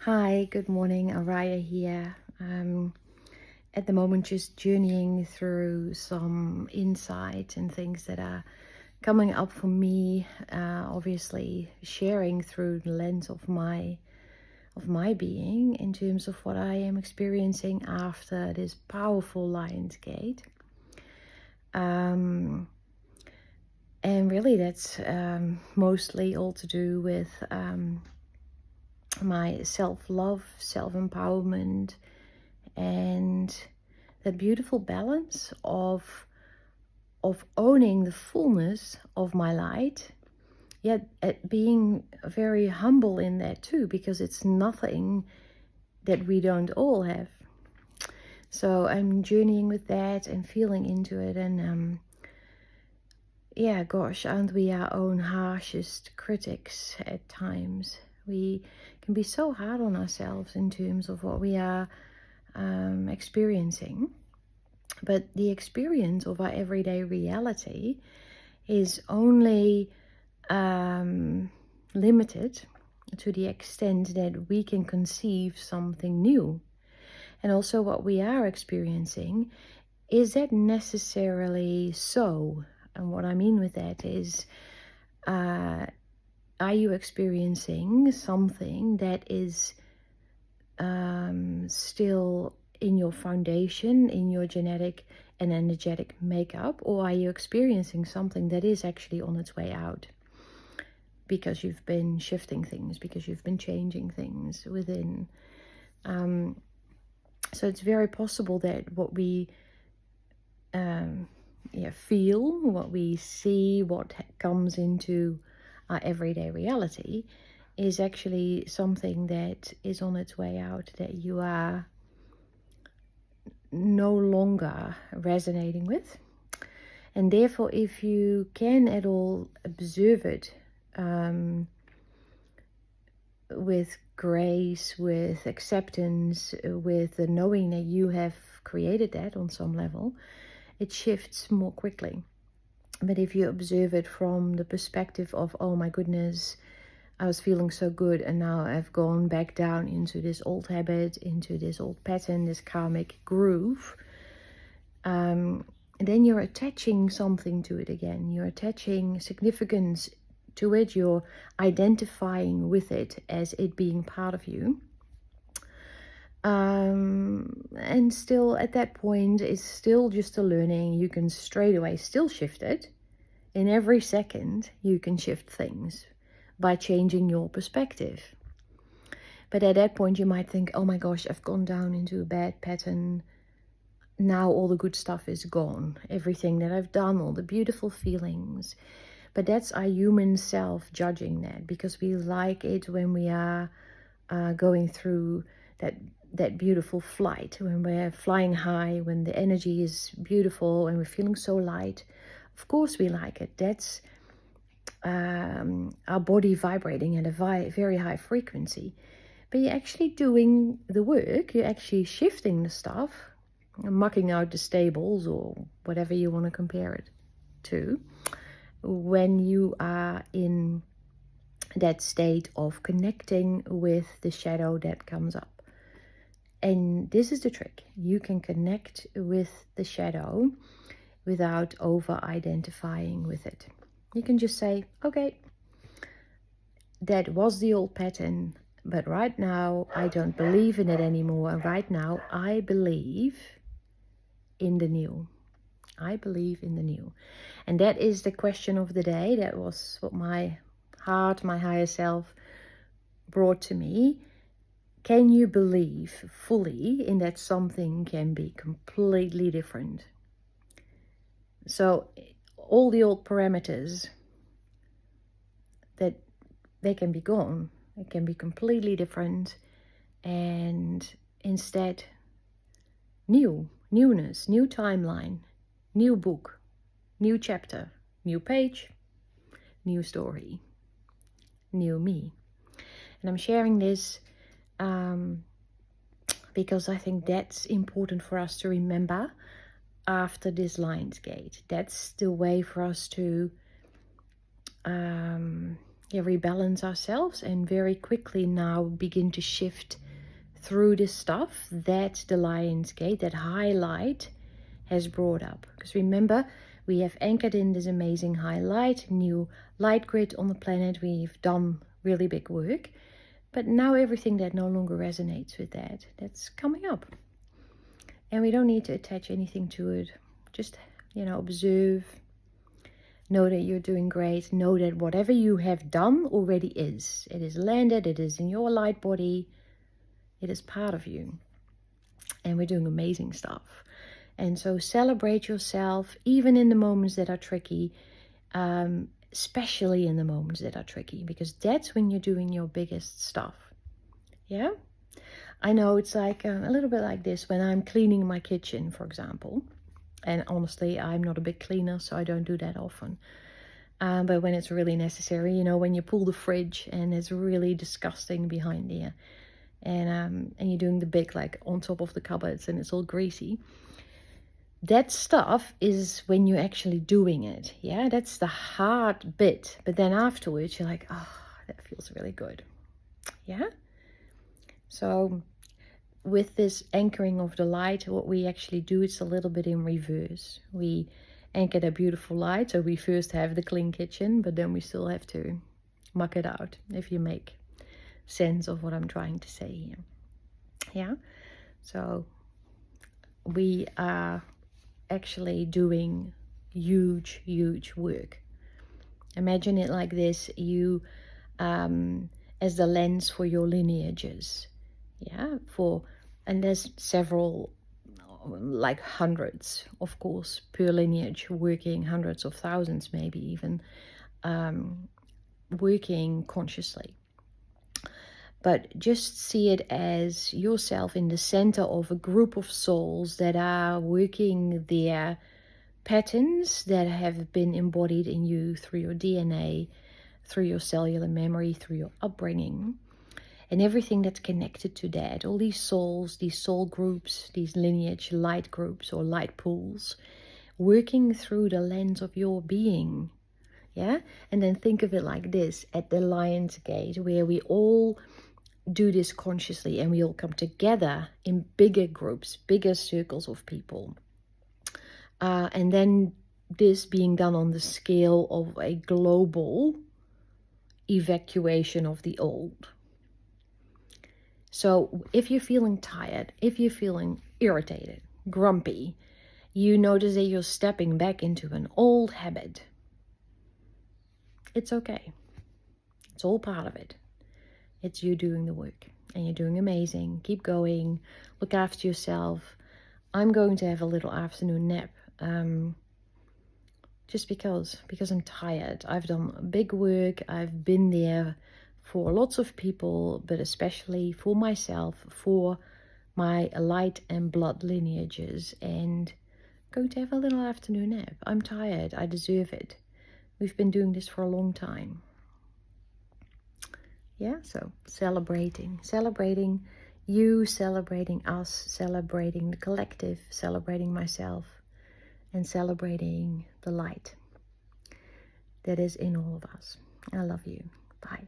Hi, good morning. Araya here. At the moment, just journeying through some insight and things that are coming up for me. Obviously, sharing through the lens of my being in terms of what I am experiencing after this powerful Lion's Gate. And really, that's mostly all to do with my self-love, self-empowerment, and that beautiful balance of owning the fullness of my light, yet at being very humble in that too, because it's nothing that we don't all have. So I'm journeying with that and feeling into it, and yeah, gosh, aren't we our own harshest critics at times? We can be so hard on ourselves in terms of what we are experiencing. But the experience of our everyday reality is only limited to the extent that we can conceive something new. And also what we are experiencing, is that necessarily so? And what I mean with that is, are you experiencing something that is still in your foundation, in your genetic and energetic makeup, or are you experiencing something that is actually on its way out because you've been shifting things, because you've been changing things within? So it's very possible that what we feel, what we see, what comes into our everyday reality is actually something that is on its way out, that you are no longer resonating with. And therefore, if you can at all observe it with grace, with acceptance, with the knowing that you have created that on some level, it shifts more quickly. But if you observe it from the perspective of, oh my goodness, I was feeling so good and now I've gone back down into this old habit, into this old pattern, this karmic groove, then you're attaching something to it again. You're attaching significance to it. You're identifying with it as it being part of you. And still at that point, it's still just a learning. You can straight away still shift it. In every second, you can shift things by changing your perspective. But at that point, you might think, oh my gosh, I've gone down into a bad pattern. Now all the good stuff is gone. Everything that I've done, all the beautiful feelings. But that's our human self judging that, because we like it when we are going through that beautiful flight, when we're flying high, when the energy is beautiful and we're feeling so light. Of course we like it. That's our body vibrating at a very high frequency. But you're actually doing the work. You're actually shifting the stuff, mucking out the stables, or whatever you want to compare it to, when you are in that state of connecting with the shadow that comes up. And this is the trick. You can connect with the shadow without over-identifying with it. You can just say, okay, that was the old pattern, but right now I don't believe in it anymore. Right now I believe in the new. I believe in the new. And that is the question of the day. That was what my heart, my higher self brought to me. Can you believe fully in that something can be completely different? So all the old parameters, that they can be gone. It can be completely different, and instead newness, new timeline, new book, new chapter, new page, new story, new me. And I'm sharing this because I think that's important for us to remember after this Lion's Gate. That's the way for us to rebalance ourselves, and very quickly now begin to shift through the stuff that the Lion's Gate, that highlight, has brought up. Because remember, we have anchored in this amazing highlight, new light grid on the planet. We've done really big work, but now everything that no longer resonates with that, that's coming up. And we don't need to attach anything to it. Just, observe. Know that you're doing great. Know that whatever you have done already is. It is landed. It is in your light body. It is part of you. And we're doing amazing stuff. And so celebrate yourself, even in the moments that are tricky, especially in the moments that are tricky, because that's when you're doing your biggest stuff. Yeah? I know it's like a little bit like this when I'm cleaning my kitchen, for example. And honestly, I'm not a big cleaner, so I don't do that often. But when it's really necessary, when you pull the fridge and it's really disgusting behind there, and you're doing the big, like on top of the cupboards, and it's all greasy. That stuff is when you're actually doing it. Yeah, that's the hard bit. But then afterwards, you're like, oh, that feels really good. Yeah. So with this anchoring of the light, what we actually do is a little bit in reverse. We anchor that beautiful light. So we first have the clean kitchen, but then we still have to muck it out, if you make sense of what I'm trying to say here. Yeah. So we are actually doing huge work. Imagine it like this: you as the lens for your lineages. Yeah, and there's several, like hundreds, of course, per lineage, working hundreds of thousands, maybe even, working consciously. But just see it as yourself in the center of a group of souls that are working their patterns that have been embodied in you through your DNA, through your cellular memory, through your upbringing, and everything that's connected to that. All these souls, these soul groups, these lineage light groups or light pools, working through the lens of your being. Yeah? And then think of it like this: at the Lion's Gate, where we all do this consciously, and we all come together in bigger groups, bigger circles of people. And then this being done on the scale of a global evacuation of the old. So if you're feeling tired, if you're feeling irritated, grumpy, you notice that you're stepping back into an old habit. It's okay. It's all part of it. It's you doing the work, and you're doing amazing. Keep going. Look after yourself. I'm going to have a little afternoon nap, just because I'm tired. I've done big work. I've been there for lots of people, but especially for myself, for my light and blood lineages, and I'm going to have a little afternoon nap. I'm tired. I deserve it. We've been doing this for a long time. Yeah, so celebrating you, celebrating us, celebrating the collective, celebrating myself, and celebrating the light that is in all of us. I love you. Bye.